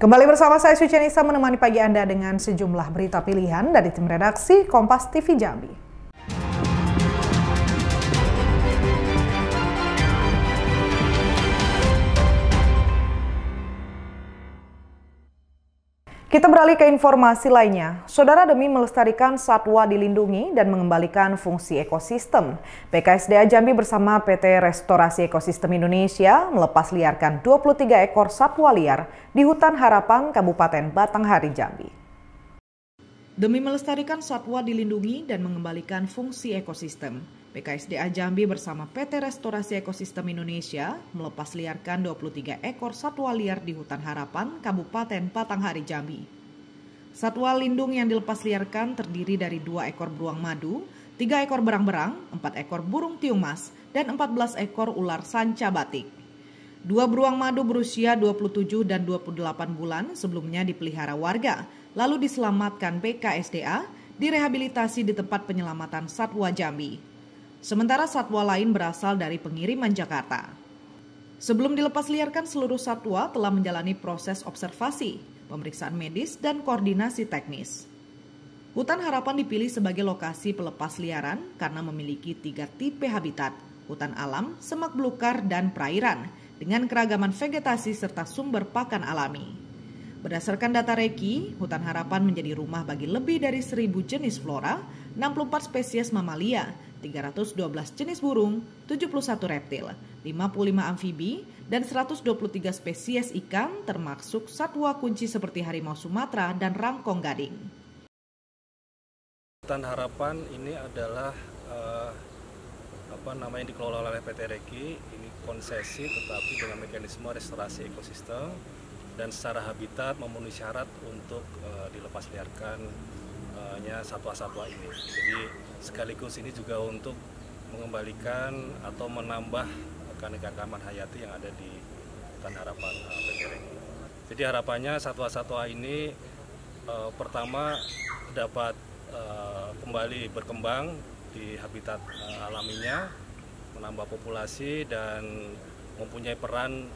Kembali bersama saya Suci Nisa menemani pagi Anda dengan sejumlah berita pilihan dari tim redaksi Kompas TV Jambi. Kita beralih ke informasi lainnya. Saudara, demi melestarikan satwa dilindungi dan mengembalikan fungsi ekosistem, BKSDA Jambi bersama PT Restorasi Ekosistem Indonesia melepas liarkan 23 ekor satwa liar di Hutan Harapan, Kabupaten Batanghari, Jambi. Demi melestarikan satwa dilindungi dan mengembalikan fungsi ekosistem, BKSDA Jambi bersama PT Restorasi Ekosistem Indonesia melepas liarkan 23 ekor satwa liar di Hutan Harapan, Kabupaten Batanghari, Jambi. Satwa lindung yang dilepas liarkan terdiri dari 2 ekor beruang madu, 3 ekor berang-berang, 4 ekor burung tiung mas, dan 14 ekor ular sanca batik. 2 beruang madu berusia 27 dan 28 bulan sebelumnya dipelihara warga, lalu diselamatkan BKSDA, direhabilitasi di tempat penyelamatan satwa Jambi. Sementara satwa lain berasal dari pengiriman Jakarta. Sebelum dilepas liarkan, seluruh satwa telah menjalani proses observasi, pemeriksaan medis, dan koordinasi teknis. Hutan Harapan dipilih sebagai lokasi pelepas liaran karena memiliki 3 tipe habitat, hutan alam, semak belukar, dan perairan, dengan keragaman vegetasi serta sumber pakan alami. Berdasarkan data Reki, Hutan Harapan menjadi rumah bagi lebih dari 1.000 jenis flora, 64 spesies mamalia, 312 jenis burung, 71 reptil, 55 amfibi, dan 123 spesies ikan termasuk satwa kunci seperti harimau Sumatera dan rangkong gading. Hutan Harapan ini adalah dikelola oleh PT Reki, ini konsesi tetapi dengan mekanisme restorasi ekosistem dan secara habitat memenuhi syarat untuk dilepas liarkan satwa-satwa ini. Jadi sekaligus ini juga untuk mengembalikan atau menambah keanekaragaman hayati yang ada di Hutan Harapan PT Reki. Jadi harapannya satwa-satwa ini pertama dapat kembali berkembang di habitat alaminya, menambah populasi dan mempunyai peran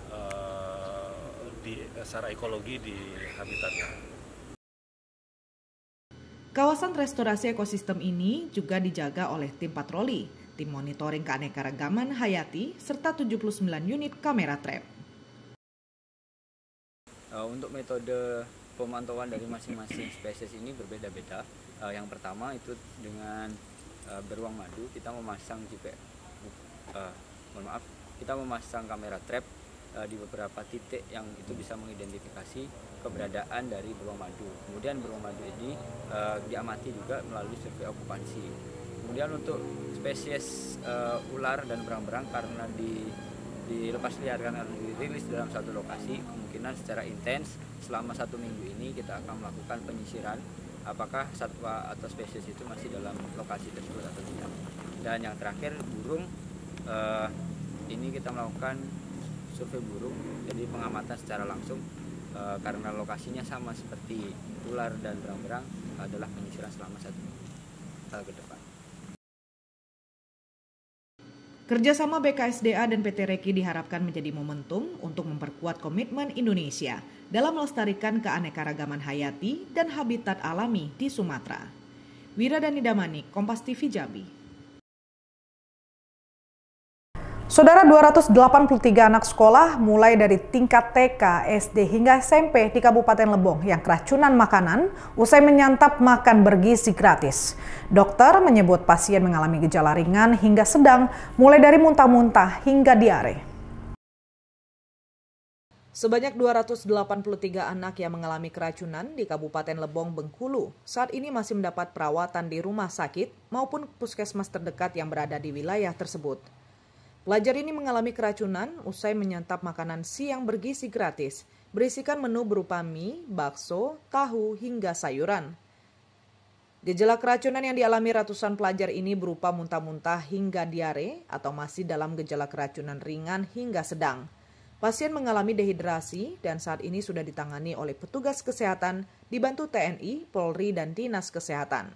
secara ekologi di habitatnya. Kawasan restorasi ekosistem ini juga dijaga oleh tim patroli, tim monitoring keanekaragaman hayati, serta 79 unit kamera trap. Untuk metode pemantauan dari masing-masing spesies ini berbeda-beda. Yang pertama itu dengan beruang madu, kita memasang kita memasang kamera trap di beberapa titik yang itu bisa mengidentifikasi keberadaan dari beruang madu. Kemudian beruang madu ini diamati juga melalui survei okupansi. Kemudian untuk spesies ular dan berang-berang karena dilepas liarkan atau dirilis dalam satu lokasi, kemungkinan secara intens selama 1 minggu ini kita akan melakukan penyisiran apakah satwa atau spesies itu masih dalam lokasi tersebut atau tidak. Dan yang terakhir burung, ini kita melakukan survei burung, jadi pengamatan secara langsung karena lokasinya sama seperti ular dan berang-berang adalah penyisiran selama 1 minggu ke depan. Kerjasama BKSDA dan PT Reki diharapkan menjadi momentum untuk memperkuat komitmen Indonesia dalam melestarikan keanekaragaman hayati dan habitat alami di Sumatera. Wiradani Damanik, Kompas TV Jambi. Saudara, 283 anak sekolah mulai dari tingkat TK, SD hingga SMP di Kabupaten Lebong yang keracunan makanan usai menyantap makan bergizi gratis. Dokter menyebut pasien mengalami gejala ringan hingga sedang, mulai dari muntah-muntah hingga diare. Sebanyak 283 anak yang mengalami keracunan di Kabupaten Lebong, Bengkulu saat ini masih mendapat perawatan di rumah sakit maupun puskesmas terdekat yang berada di wilayah tersebut. Pelajar ini mengalami keracunan usai menyantap makanan siang bergizi gratis, berisikan menu berupa mie, bakso, tahu, hingga sayuran. Gejala keracunan yang dialami ratusan pelajar ini berupa muntah-muntah hingga diare atau masih dalam gejala keracunan ringan hingga sedang. Pasien mengalami dehidrasi dan saat ini sudah ditangani oleh petugas kesehatan dibantu TNI, Polri, dan Dinas Kesehatan.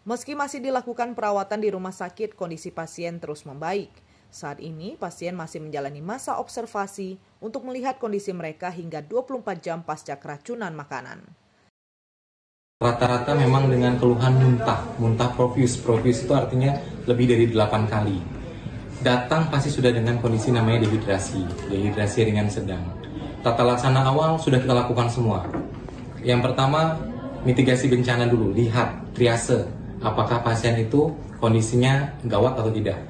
Meski masih dilakukan perawatan di rumah sakit, kondisi pasien terus membaik. Saat ini, pasien masih menjalani masa observasi untuk melihat kondisi mereka hingga 24 jam pasca keracunan makanan. Rata-rata memang dengan keluhan muntah profuse itu artinya lebih dari 8 kali. Datang pasti sudah dengan kondisi namanya dehidrasi ringan sedang. Tata laksana awal sudah kita lakukan semua. Yang pertama, mitigasi bencana dulu, lihat, triase, apakah pasien itu kondisinya gawat atau tidak.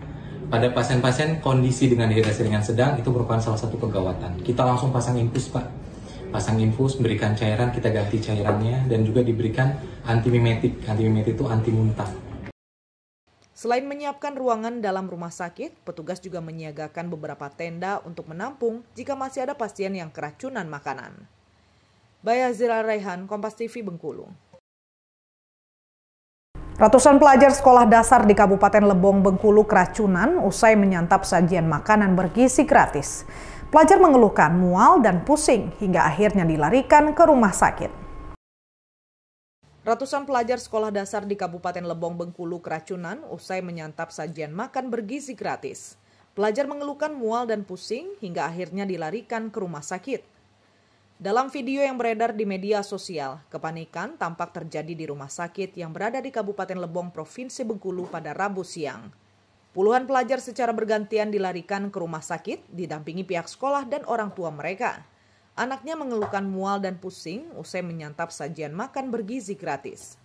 Pada pasien-pasien kondisi dengan dehidrasi ringan sedang itu merupakan salah satu kegawatan. Kita langsung pasang infus, Pak. Pasang infus, berikan cairan, kita ganti cairannya, dan juga diberikan antimimetik. Antimimetik itu anti muntah. Selain menyiapkan ruangan dalam rumah sakit, petugas juga menyiagakan beberapa tenda untuk menampung jika masih ada pasien yang keracunan makanan. Bayazir Al-Raihan, Kompas TV, Bengkulu. Ratusan pelajar sekolah dasar di Kabupaten Lebong, Bengkulu keracunan usai menyantap sajian makanan bergizi gratis. Pelajar mengeluhkan mual dan pusing hingga akhirnya dilarikan ke rumah sakit. Ratusan pelajar sekolah dasar di Kabupaten Lebong, Bengkulu keracunan usai menyantap sajian makan bergizi gratis. Pelajar mengeluhkan mual dan pusing hingga akhirnya dilarikan ke rumah sakit. Dalam video yang beredar di media sosial, kepanikan tampak terjadi di rumah sakit yang berada di Kabupaten Lebong, Provinsi Bengkulu pada Rabu siang. Puluhan pelajar secara bergantian dilarikan ke rumah sakit, didampingi pihak sekolah dan orang tua mereka. Anaknya mengeluhkan mual dan pusing usai menyantap sajian makan bergizi gratis.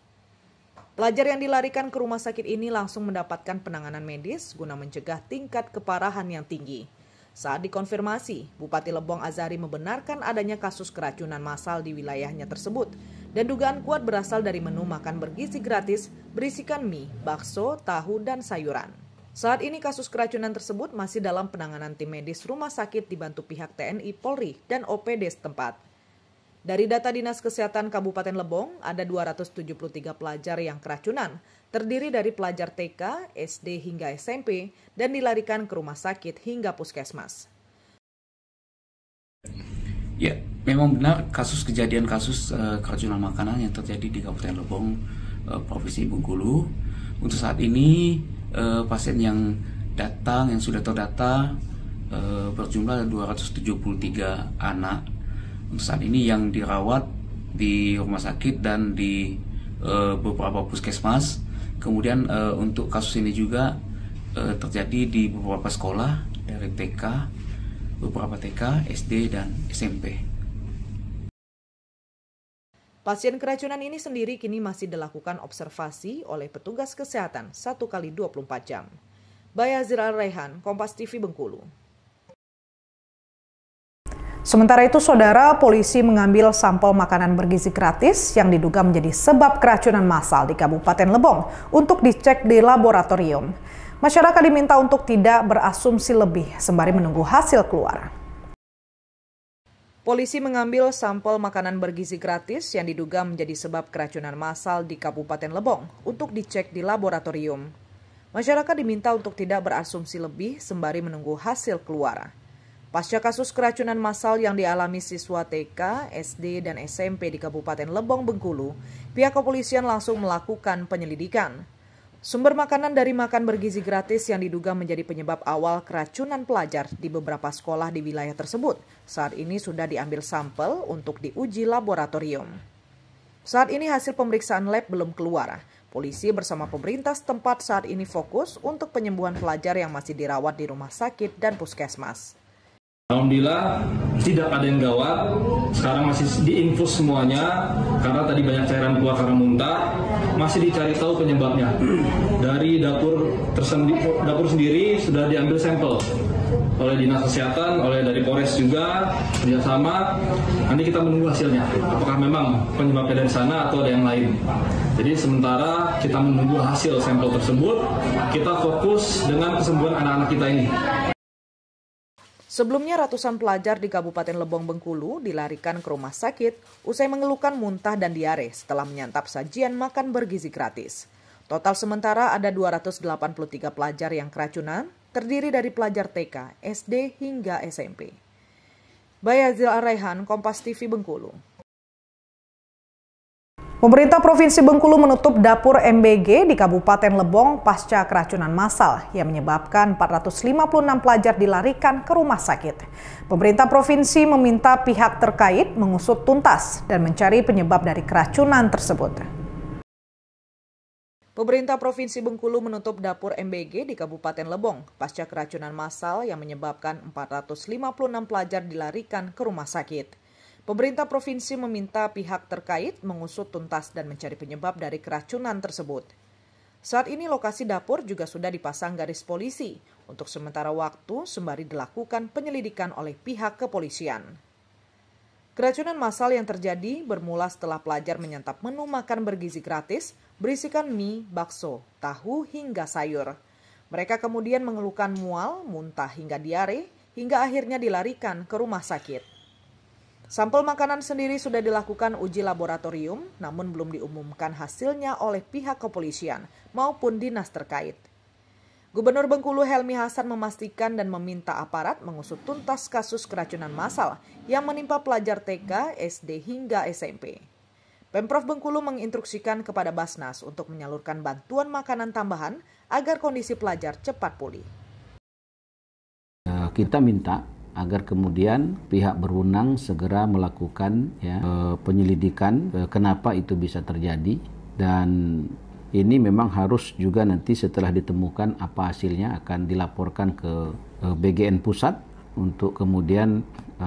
Pelajar yang dilarikan ke rumah sakit ini langsung mendapatkan penanganan medis guna mencegah tingkat keparahan yang tinggi. Saat dikonfirmasi, Bupati Lebong Azari membenarkan adanya kasus keracunan massal di wilayahnya tersebut dan dugaan kuat berasal dari menu makan bergizi gratis berisikan mie, bakso, tahu, dan sayuran. Saat ini kasus keracunan tersebut masih dalam penanganan tim medis rumah sakit dibantu pihak TNI, Polri, dan OPD setempat. Dari data Dinas Kesehatan Kabupaten Lebong, ada 273 pelajar yang keracunan, terdiri dari pelajar TK, SD hingga SMP, dan dilarikan ke rumah sakit hingga puskesmas. Ya, memang benar kejadian kasus keracunan makanan yang terjadi di Kabupaten Lebong, Provinsi Bengkulu. Untuk saat ini, pasien yang datang, yang sudah terdata, berjumlah 273 anak. Untuk saat ini yang dirawat di rumah sakit dan di beberapa puskesmas. Kemudian untuk kasus ini juga terjadi di beberapa sekolah dari TK, beberapa TK, SD, dan SMP. Pasien keracunan ini sendiri kini masih dilakukan observasi oleh petugas kesehatan 1x24 jam. Bayazir Al-Raihan, Kompas TV, Bengkulu. Sementara itu, saudara, polisi mengambil sampel makanan bergizi gratis yang diduga menjadi sebab keracunan massal di Kabupaten Lebong untuk dicek di laboratorium. Masyarakat diminta untuk tidak berasumsi lebih sembari menunggu hasil keluar. Polisi mengambil sampel makanan bergizi gratis yang diduga menjadi sebab keracunan massal di Kabupaten Lebong untuk dicek di laboratorium. Masyarakat diminta untuk tidak berasumsi lebih sembari menunggu hasil keluar. Pasca kasus keracunan massal yang dialami siswa TK, SD, dan SMP di Kabupaten Lebong, Bengkulu, pihak kepolisian langsung melakukan penyelidikan. Sumber makanan dari makan bergizi gratis yang diduga menjadi penyebab awal keracunan pelajar di beberapa sekolah di wilayah tersebut saat ini sudah diambil sampel untuk diuji laboratorium. Saat ini hasil pemeriksaan lab belum keluar. Polisi bersama pemerintah setempat saat ini fokus untuk penyembuhan pelajar yang masih dirawat di rumah sakit dan puskesmas. Alhamdulillah tidak ada yang gawat, sekarang masih diinfus semuanya karena tadi banyak cairan keluar karena muntah, masih dicari tahu penyebabnya. Dari dapur sendiri sudah diambil sampel oleh Dinas Kesehatan, oleh dari Polres juga kerjasama. Nanti kita menunggu hasilnya, apakah memang penyebabnya dari sana atau ada yang lain. Jadi sementara kita menunggu hasil sampel tersebut, kita fokus dengan kesembuhan anak-anak kita ini. Sebelumnya ratusan pelajar di Kabupaten Lebong, Bengkulu dilarikan ke rumah sakit usai mengeluhkan muntah dan diare setelah menyantap sajian makan bergizi gratis. Total sementara ada 283 pelajar yang keracunan, terdiri dari pelajar TK, SD, hingga SMP. Bayazil Al-Raihan, Kompas TV, Bengkulu. Pemerintah Provinsi Bengkulu menutup dapur MBG di Kabupaten Lebong pasca keracunan massal yang menyebabkan 456 pelajar dilarikan ke rumah sakit. Pemerintah Provinsi meminta pihak terkait mengusut tuntas dan mencari penyebab dari keracunan tersebut. Pemerintah Provinsi Bengkulu menutup dapur MBG di Kabupaten Lebong pasca keracunan massal yang menyebabkan 456 pelajar dilarikan ke rumah sakit. Pemerintah provinsi meminta pihak terkait mengusut tuntas dan mencari penyebab dari keracunan tersebut. Saat ini lokasi dapur juga sudah dipasang garis polisi untuk sementara waktu sembari dilakukan penyelidikan oleh pihak kepolisian. Keracunan massal yang terjadi bermula setelah pelajar menyantap menu makan bergizi gratis berisikan mie, bakso, tahu hingga sayur. Mereka kemudian mengeluhkan mual, muntah hingga diare hingga akhirnya dilarikan ke rumah sakit. Sampel makanan sendiri sudah dilakukan uji laboratorium, namun belum diumumkan hasilnya oleh pihak kepolisian maupun dinas terkait. Gubernur Bengkulu Helmi Hasan memastikan dan meminta aparat mengusut tuntas kasus keracunan massal yang menimpa pelajar TK, SD hingga SMP. Pemprov Bengkulu menginstruksikan kepada Basnas untuk menyalurkan bantuan makanan tambahan agar kondisi pelajar cepat pulih. Kita minta agar kemudian pihak berwenang segera melakukan penyelidikan kenapa itu bisa terjadi, dan ini memang harus juga nanti setelah ditemukan apa hasilnya akan dilaporkan ke BGN Pusat untuk kemudian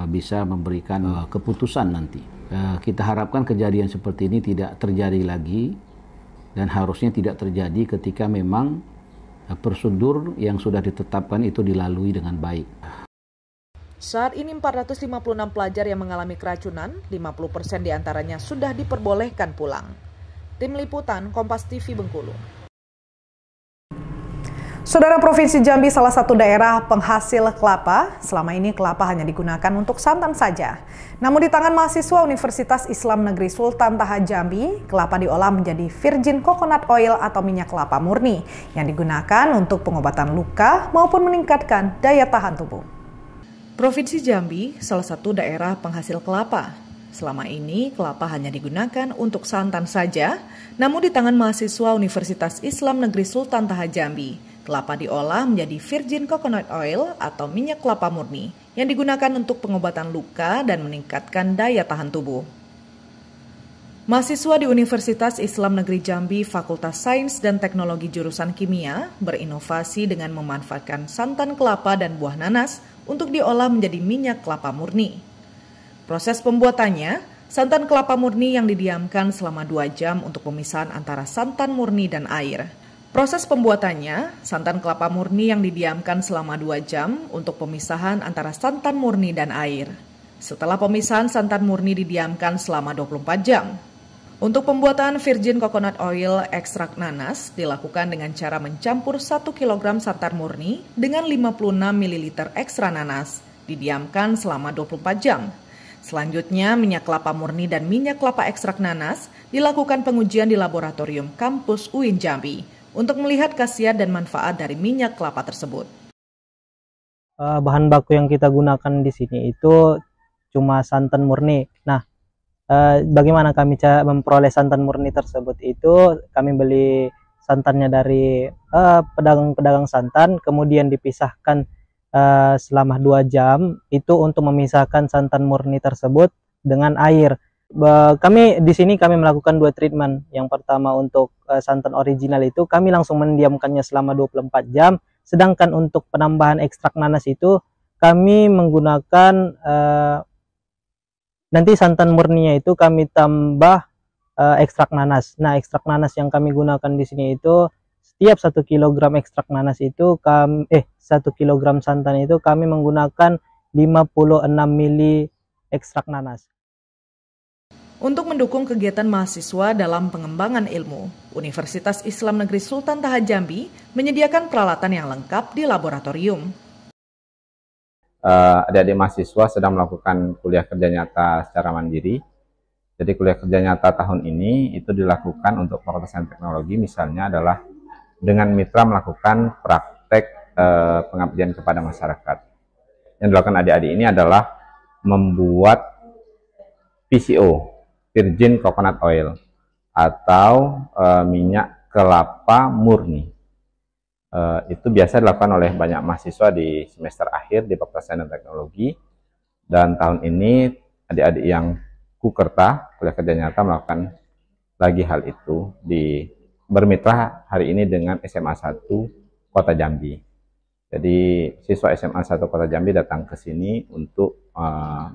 bisa memberikan keputusan nanti. Kita harapkan kejadian seperti ini tidak terjadi lagi dan harusnya tidak terjadi ketika memang prosedur yang sudah ditetapkan itu dilalui dengan baik. Saat ini 456 pelajar yang mengalami keracunan, 50% diantaranya sudah diperbolehkan pulang. Tim Liputan Kompas TV Bengkulu. Saudara, Provinsi Jambi salah satu daerah penghasil kelapa. Selama ini kelapa hanya digunakan untuk santan saja. Namun di tangan mahasiswa Universitas Islam Negeri Sultan Taha Jambi, kelapa diolah menjadi virgin coconut oil atau minyak kelapa murni yang digunakan untuk pengobatan luka maupun meningkatkan daya tahan tubuh. Provinsi Jambi salah satu daerah penghasil kelapa. Selama ini kelapa hanya digunakan untuk santan saja, namun di tangan mahasiswa Universitas Islam Negeri Sultan Taha Jambi, kelapa diolah menjadi virgin coconut oil atau minyak kelapa murni yang digunakan untuk pengobatan luka dan meningkatkan daya tahan tubuh. Mahasiswa di Universitas Islam Negeri Jambi Fakultas Sains dan Teknologi Jurusan Kimia berinovasi dengan memanfaatkan santan kelapa dan buah nanas untuk diolah menjadi minyak kelapa murni. Proses pembuatannya, santan kelapa murni yang didiamkan selama 2 jam untuk pemisahan antara santan murni dan air. Proses pembuatannya, santan kelapa murni yang didiamkan selama 2 jam untuk pemisahan antara santan murni dan air. Setelah pemisahan, santan murni didiamkan selama 24 jam. Untuk pembuatan virgin coconut oil ekstrak nanas dilakukan dengan cara mencampur 1 kg santan murni dengan 56 ml ekstra nanas, didiamkan selama 24 jam. Selanjutnya, minyak kelapa murni dan minyak kelapa ekstrak nanas dilakukan pengujian di laboratorium kampus UIN Jambi untuk melihat khasiat dan manfaat dari minyak kelapa tersebut. Bahan baku yang kita gunakan di sini itu cuma santan murni. Nah, bagaimana kami memperoleh santan murni tersebut itu kami beli santannya dari pedagang-pedagang santan, kemudian dipisahkan selama 2 jam itu untuk memisahkan santan murni tersebut dengan air. Kami di sini melakukan 2 treatment. Yang pertama untuk santan original itu kami langsung mendiamkannya selama 24 jam, sedangkan untuk penambahan ekstrak nanas itu kami menggunakan nanti santan murninya itu kami tambah ekstrak nanas. Nah, ekstrak nanas yang kami gunakan di sini itu setiap 1 kg ekstrak nanas itu 1 kg santan itu kami menggunakan 56 ml ekstrak nanas. Untuk mendukung kegiatan mahasiswa dalam pengembangan ilmu, Universitas Islam Negeri Sultan Taha Jambi menyediakan peralatan yang lengkap di laboratorium. Adik-adik mahasiswa sedang melakukan kuliah kerja nyata secara mandiri. Jadi kuliah kerja nyata tahun ini itu dilakukan untuk Fakultas Sains Teknologi, misalnya adalah dengan mitra melakukan praktek pengabdian kepada masyarakat. Yang dilakukan adik-adik ini adalah membuat VCO, Virgin Coconut Oil, atau minyak kelapa murni. Itu biasa dilakukan oleh banyak mahasiswa di semester akhir di Fakultas Sains dan Teknologi. Dan tahun ini adik-adik yang Kukerta, kuliah kerja nyata, melakukan lagi hal itu, bermitra hari ini dengan SMA 1 Kota Jambi. Jadi siswa SMA 1 Kota Jambi datang ke sini untuk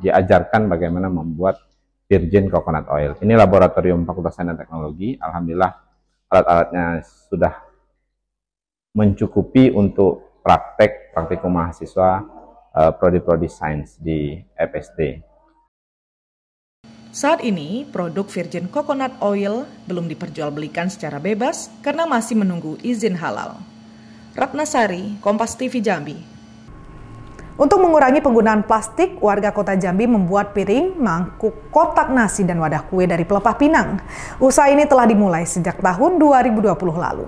diajarkan bagaimana membuat virgin coconut oil. Ini laboratorium Fakultas Sains dan Teknologi. Alhamdulillah alat-alatnya sudah mencukupi untuk praktikum mahasiswa prodi-prodi sains di FST. Saat ini, produk virgin coconut oil belum diperjualbelikan secara bebas karena masih menunggu izin halal. Ratna Sari, Kompas TV Jambi. Untuk mengurangi penggunaan plastik, warga Kota Jambi membuat piring, mangkuk, kotak nasi, dan wadah kue dari pelepah pinang. Usaha ini telah dimulai sejak tahun 2020 lalu.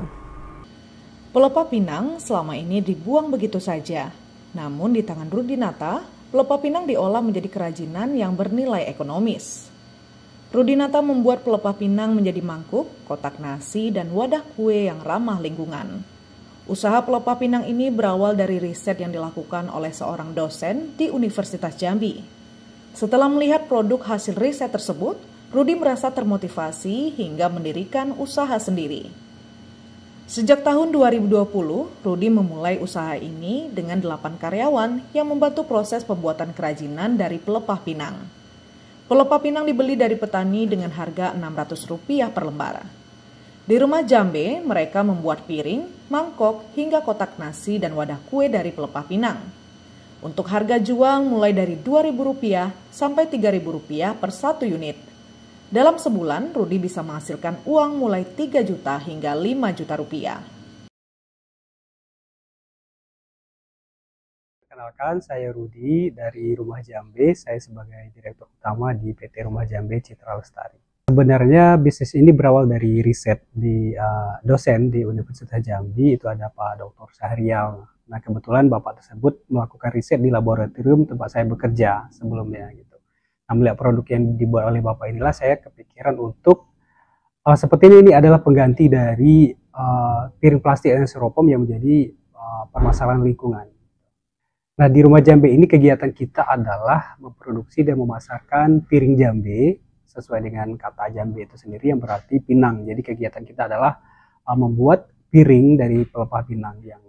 Pelepah pinang selama ini dibuang begitu saja. Namun di tangan Rudinata, pelepah pinang diolah menjadi kerajinan yang bernilai ekonomis. Rudinata membuat pelepah pinang menjadi mangkuk, kotak nasi, dan wadah kue yang ramah lingkungan. Usaha pelepah pinang ini berawal dari riset yang dilakukan oleh seorang dosen di Universitas Jambi. Setelah melihat produk hasil riset tersebut, Rudi merasa termotivasi hingga mendirikan usaha sendiri. Sejak tahun 2020, Rudi memulai usaha ini dengan 8 karyawan yang membantu proses pembuatan kerajinan dari pelepah pinang. Pelepah pinang dibeli dari petani dengan harga Rp600 per lembar. Di rumah Jambe, mereka membuat piring, mangkok, hingga kotak nasi dan wadah kue dari pelepah pinang. Untuk harga jual mulai dari Rp2.000 sampai Rp3.000 per 1 unit. Dalam sebulan, Rudi bisa menghasilkan uang mulai 3 juta hingga 5 juta rupiah. Perkenalkan, saya Rudi dari Rumah Jambe. Saya sebagai Direktur Utama di PT Rumah Jambe Citra Lestari. Sebenarnya bisnis ini berawal dari riset di dosen di Universitas Jambi, itu ada Pak Dr. Syahrial. Nah, kebetulan Bapak tersebut melakukan riset di laboratorium tempat saya bekerja sebelumnya gitu. Nah, melihat produk yang dibuat oleh Bapak inilah saya kepikiran untuk sepertinya ini adalah pengganti dari piring plastik dan styrofoam yang menjadi permasalahan lingkungan. Nah, di Rumah Jambe ini kegiatan kita adalah memproduksi dan memasarkan piring Jambe sesuai dengan kata Jambe itu sendiri yang berarti pinang. Jadi kegiatan kita adalah membuat piring dari pelepah pinang yang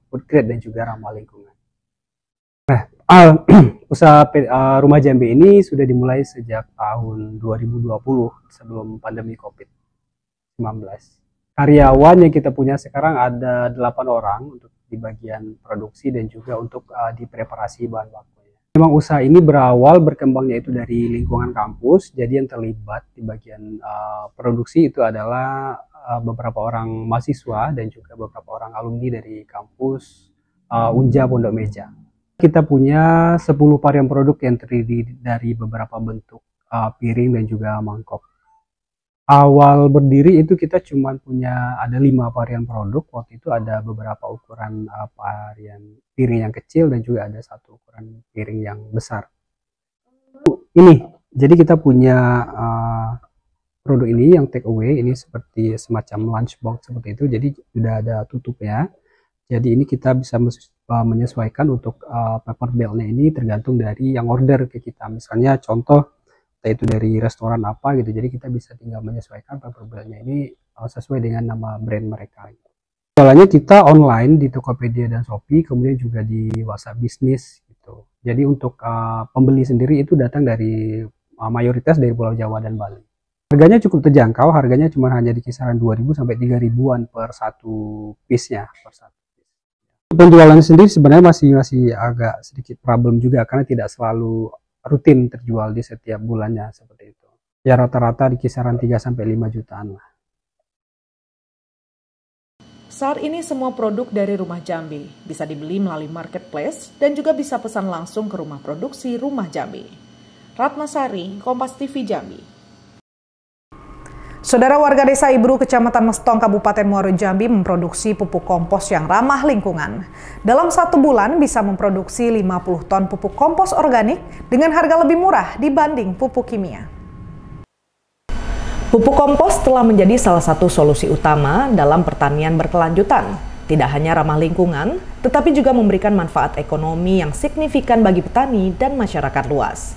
food grade dan juga ramah lingkungan. Nah, usaha Rumah Jambe ini sudah dimulai sejak tahun 2020 sebelum pandemi COVID-19. Karyawan yang kita punya sekarang ada 8 orang untuk di bagian produksi dan juga untuk di preparasi bahan bakunya. Memang usaha ini berawal berkembangnya itu dari lingkungan kampus, jadi yang terlibat di bagian produksi itu adalah beberapa orang mahasiswa dan juga beberapa orang alumni dari kampus Unja Pondok Meja. Kita punya 10 varian produk yang terdiri dari beberapa bentuk piring dan juga mangkok. Awal berdiri itu kita cuma punya ada 5 varian produk. Waktu itu ada beberapa ukuran varian piring yang kecil dan juga ada 1 ukuran piring yang besar. Ini, jadi kita punya produk ini yang take away, ini seperti semacam lunchbox seperti itu. Jadi sudah ada tutupnya. Jadi ini kita bisa menyesuaikan untuk paper belt-nya ini tergantung dari yang order ke kita. Misalnya contoh itu dari restoran apa gitu. Jadi kita bisa tinggal menyesuaikan paper belt-nya ini sesuai dengan nama brand mereka. Jualannya kita online di Tokopedia dan Shopee, kemudian juga di WhatsApp Bisnis gitu. Jadi untuk pembeli sendiri itu datang dari mayoritas dari Pulau Jawa dan Bali. Harganya cukup terjangkau, harganya cuma hanya di kisaran 2.000 sampai 3.000-an per 1 piece-nya. Penjualan sendiri sebenarnya masih agak sedikit problem juga karena tidak selalu rutin terjual di setiap bulannya seperti itu. Ya rata-rata di kisaran 3 sampai 5 jutaan lah. Saat ini semua produk dari Rumah Jambe bisa dibeli melalui marketplace dan juga bisa pesan langsung ke rumah produksi Rumah Jambe. Ratna Sari, Kompas TV Jambi. Saudara warga Desa Ibru, Kecamatan Mestong, Kabupaten Muaro Jambi memproduksi pupuk kompos yang ramah lingkungan. Dalam 1 bulan bisa memproduksi 50 ton pupuk kompos organik dengan harga lebih murah dibanding pupuk kimia. Pupuk kompos telah menjadi salah satu solusi utama dalam pertanian berkelanjutan. Tidak hanya ramah lingkungan, tetapi juga memberikan manfaat ekonomi yang signifikan bagi petani dan masyarakat luas.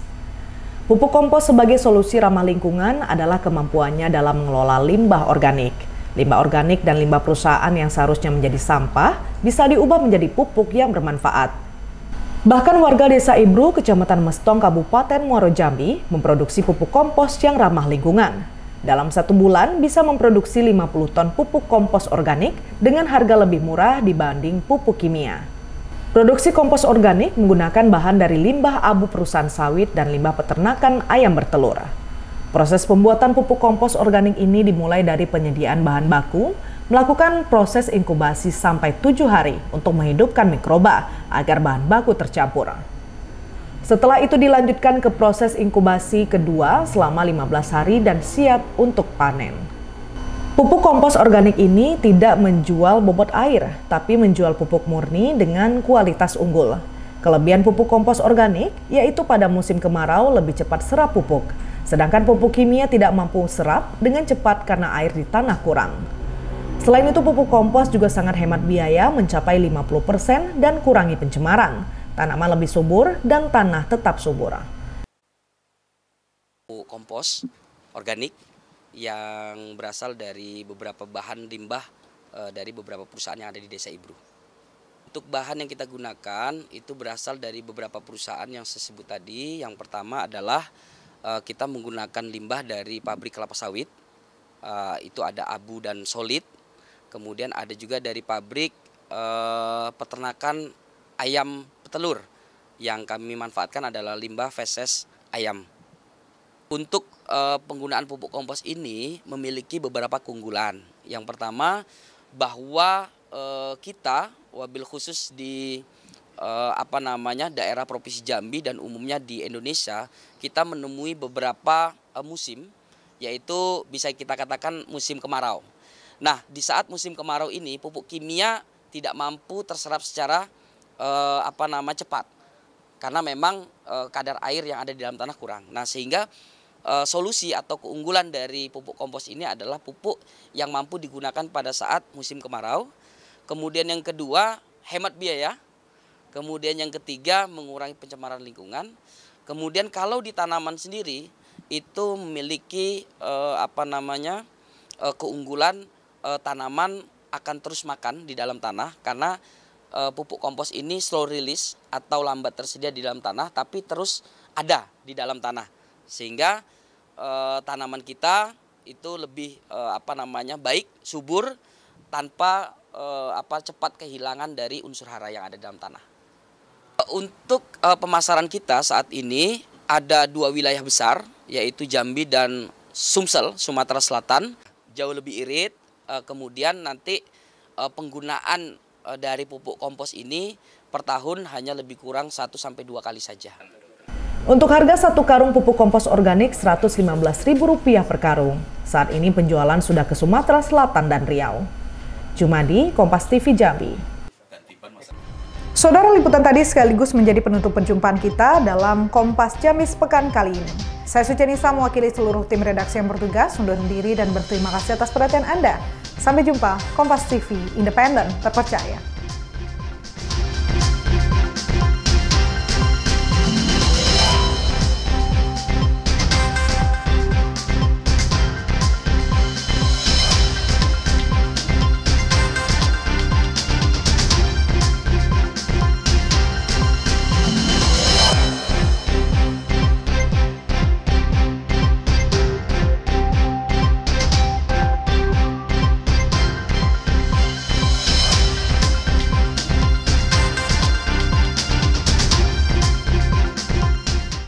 Pupuk kompos sebagai solusi ramah lingkungan adalah kemampuannya dalam mengelola limbah organik. Limbah organik dan limbah perusahaan yang seharusnya menjadi sampah bisa diubah menjadi pupuk yang bermanfaat. Bahkan warga Desa Ibru, Kecamatan Mestong, Kabupaten Muaro Jambi, memproduksi pupuk kompos yang ramah lingkungan. Dalam 1 bulan bisa memproduksi 50 ton pupuk kompos organik dengan harga lebih murah dibanding pupuk kimia. Produksi kompos organik menggunakan bahan dari limbah abu perusahaan sawit dan limbah peternakan ayam bertelur. Proses pembuatan pupuk kompos organik ini dimulai dari penyediaan bahan baku, melakukan proses inkubasi sampai 7 hari untuk menghidupkan mikroba agar bahan baku tercampur. Setelah itu dilanjutkan ke proses inkubasi kedua selama 15 hari dan siap untuk panen. Pupuk kompos organik ini tidak menjual bobot air, tapi menjual pupuk murni dengan kualitas unggul. Kelebihan pupuk kompos organik yaitu pada musim kemarau lebih cepat serap pupuk, sedangkan pupuk kimia tidak mampu serap dengan cepat karena air di tanah kurang. Selain itu, pupuk kompos juga sangat hemat biaya mencapai 50% dan kurangi pencemaran. Tanaman lebih subur dan tanah tetap subur. Pupuk kompos organik yang berasal dari beberapa bahan limbah dari beberapa perusahaan yang ada di Desa Ibru. Untuk bahan yang kita gunakan itu berasal dari beberapa perusahaan yang saya sebut tadi. Yang pertama adalah kita menggunakan limbah dari pabrik kelapa sawit. Itu ada abu dan solid. Kemudian ada juga dari pabrik peternakan ayam petelur. Yang kami manfaatkan adalah limbah feses ayam. Untuk penggunaan pupuk kompos ini memiliki beberapa keunggulan. Yang pertama, bahwa kita wabil khusus di daerah Provinsi Jambi dan umumnya di Indonesia, kita menemui beberapa musim, yaitu bisa kita katakan musim kemarau. Nah, di saat musim kemarau ini pupuk kimia tidak mampu terserap secara cepat, karena memang kadar air yang ada di dalam tanah kurang. Nah, sehingga solusi atau keunggulan dari pupuk kompos ini adalah pupuk yang mampu digunakan pada saat musim kemarau. Kemudian yang kedua, hemat biaya. Kemudian yang ketiga, mengurangi pencemaran lingkungan. Kemudian kalau di tanaman sendiri itu memiliki keunggulan, tanaman akan terus makan di dalam tanah karena pupuk kompos ini slow release atau lambat tersedia di dalam tanah tapi terus ada di dalam tanah, sehingga tanaman kita itu lebih baik, subur, tanpa cepat kehilangan dari unsur hara yang ada dalam tanah. Untuk pemasaran kita saat ini ada 2 wilayah besar, yaitu Jambi dan Sumsel, Sumatera Selatan, jauh lebih irit. Kemudian nanti penggunaan dari pupuk kompos ini per tahun hanya lebih kurang 1-2 kali saja. Untuk harga 1 karung pupuk kompos organik Rp115.000 per karung. Saat ini penjualan sudah ke Sumatera Selatan dan Riau. Jumadi, Kompas TV Jambi. Saudara, liputan tadi sekaligus menjadi penutup perjumpaan kita dalam Kompas Jambi pekan kali ini. Saya Suci Nisa mewakili seluruh tim redaksi yang bertugas undur diri dan berterima kasih atas perhatian Anda. Sampai jumpa, Kompas TV, independen, terpercaya.